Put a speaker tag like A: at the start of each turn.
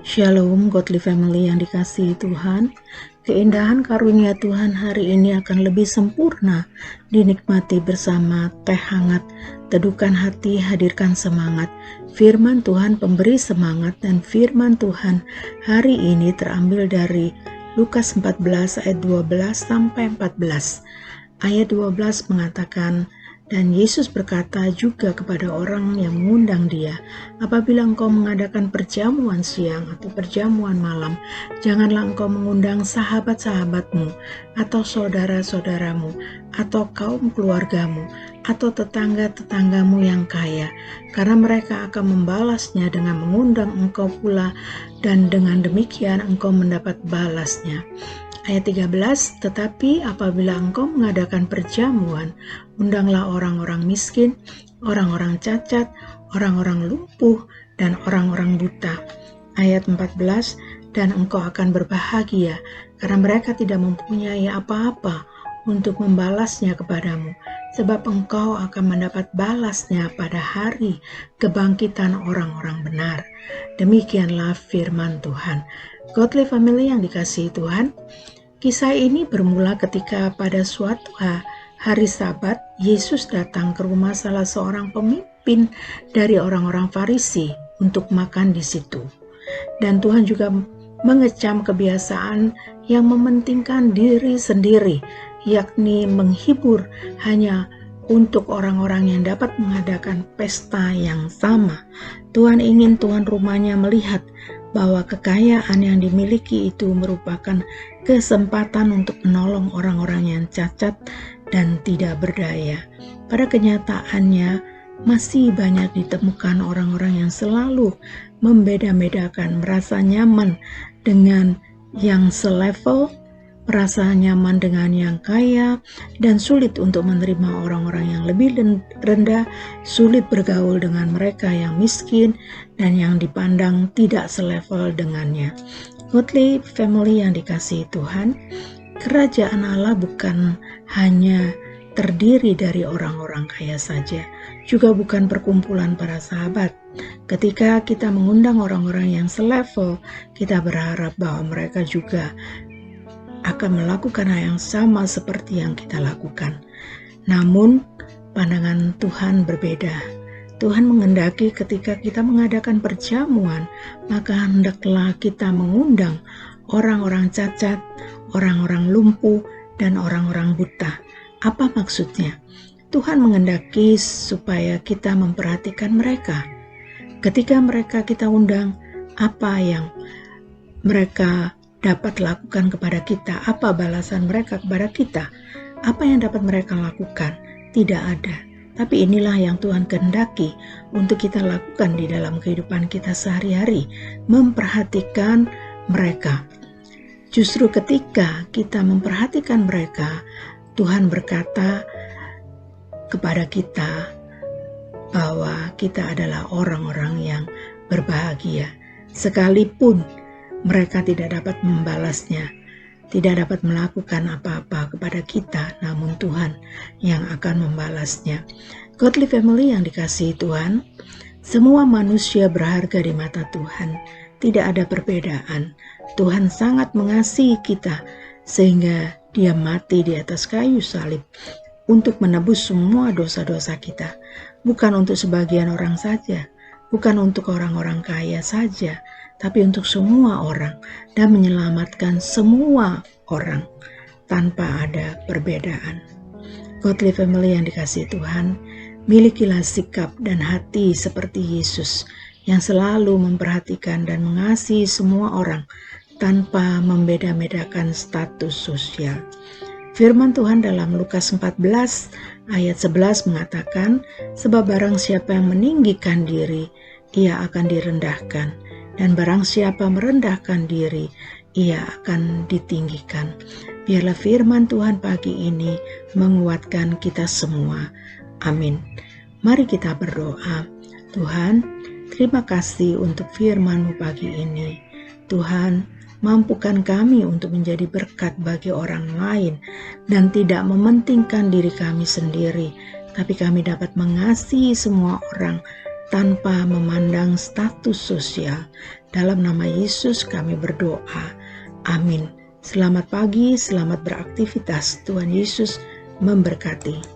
A: Shalom Godly Family yang dikasihi Tuhan. Keindahan karunia Tuhan hari ini akan lebih sempurna dinikmati bersama teh hangat, teduhkan hati, hadirkan semangat. Firman Tuhan pemberi semangat, dan firman Tuhan hari ini terambil dari Lukas 14 ayat 12 sampai 14. Ayat 12 mengatakan, "Dan Yesus berkata juga kepada orang yang mengundang dia, apabila engkau mengadakan perjamuan siang atau perjamuan malam, janganlah engkau mengundang sahabat-sahabatmu, atau saudara-saudaramu, atau kaum keluargamu, atau tetangga-tetanggamu yang kaya, karena mereka akan membalasnya dengan mengundang engkau pula, dan dengan demikian engkau mendapat balasnya." Ayat 13, "Tetapi apabila engkau mengadakan perjamuan, undanglah orang-orang miskin, orang-orang cacat, orang-orang lumpuh, dan orang-orang buta." Ayat 14, "Dan engkau akan berbahagia, karena mereka tidak mempunyai apa-apa untuk membalasnya kepadamu, sebab engkau akan mendapat balasnya pada hari kebangkitan orang-orang benar." Demikianlah firman Tuhan. Godly Family yang dikasihi Tuhan, kisah ini bermula ketika pada suatu hari Sabat, Yesus datang ke rumah salah seorang pemimpin dari orang-orang Farisi untuk makan di situ. Dan Tuhan juga mengecam kebiasaan yang mementingkan diri sendiri, yakni menghibur hanya untuk orang-orang yang dapat mengadakan pesta yang sama. Tuhan ingin tuan rumahnya melihat bahwa kekayaan yang dimiliki itu merupakan kesempatan untuk menolong orang-orang yang cacat dan tidak berdaya. Pada kenyataannya, masih banyak ditemukan orang-orang yang selalu membeda-bedakan, merasa nyaman dengan yang selevel, merasa nyaman dengan yang kaya, dan sulit untuk menerima orang-orang yang lebih rendah, sulit bergaul dengan mereka yang miskin dan yang dipandang tidak selevel dengannya. Godly Family yang dikasihi Tuhan, kerajaan Allah bukan hanya terdiri dari orang-orang kaya saja, juga bukan perkumpulan para sahabat. Ketika kita mengundang orang-orang yang selevel, kita berharap bahwa mereka juga akan melakukan hal yang sama seperti yang kita lakukan. Namun, pandangan Tuhan berbeda. Tuhan menghendaki ketika kita mengadakan perjamuan, maka hendaklah kita mengundang orang-orang cacat, orang-orang lumpuh, dan orang-orang buta. Apa maksudnya? Tuhan menghendaki supaya kita memperhatikan mereka. Ketika mereka kita undang, apa yang mereka dapat lakukan kepada kita? Apa balasan mereka kepada kita? Apa yang dapat mereka lakukan? Tidak ada. Tapi inilah yang Tuhan kehendaki untuk kita lakukan di dalam kehidupan kita sehari-hari, memperhatikan mereka. Justru ketika kita memperhatikan mereka, Tuhan berkata kepada kita bahwa kita adalah orang-orang yang berbahagia, sekalipun mereka tidak dapat membalasnya, tidak dapat melakukan apa-apa kepada kita, namun Tuhan yang akan membalasnya. Godly Family yang dikasihi Tuhan, semua manusia berharga di mata Tuhan, tidak ada perbedaan. Tuhan sangat mengasihi kita sehingga Dia mati di atas kayu salib untuk menebus semua dosa-dosa kita, bukan untuk sebagian orang saja, bukan untuk orang-orang kaya saja, tapi untuk semua orang, dan menyelamatkan semua orang tanpa ada perbedaan. Godly Family yang dikasihi Tuhan, milikilah sikap dan hati seperti Yesus yang selalu memperhatikan dan mengasihi semua orang tanpa membeda-bedakan status sosial. Firman Tuhan dalam Lukas 14 ayat 11 mengatakan, "Sebab barang siapa yang meninggikan diri, ia akan direndahkan, dan barang siapa merendahkan diri, ia akan ditinggikan." Biarlah firman Tuhan pagi ini menguatkan kita semua. Amin. Mari kita berdoa. Tuhan, terima kasih untuk firman-Mu pagi ini. Tuhan, mampukan kami untuk menjadi berkat bagi orang lain dan tidak mementingkan diri kami sendiri, tapi kami dapat mengasihi semua orang tanpa memandang status sosial. Dalam nama Yesus kami berdoa. Amin. Selamat pagi, selamat beraktivitas. Tuhan Yesus memberkati.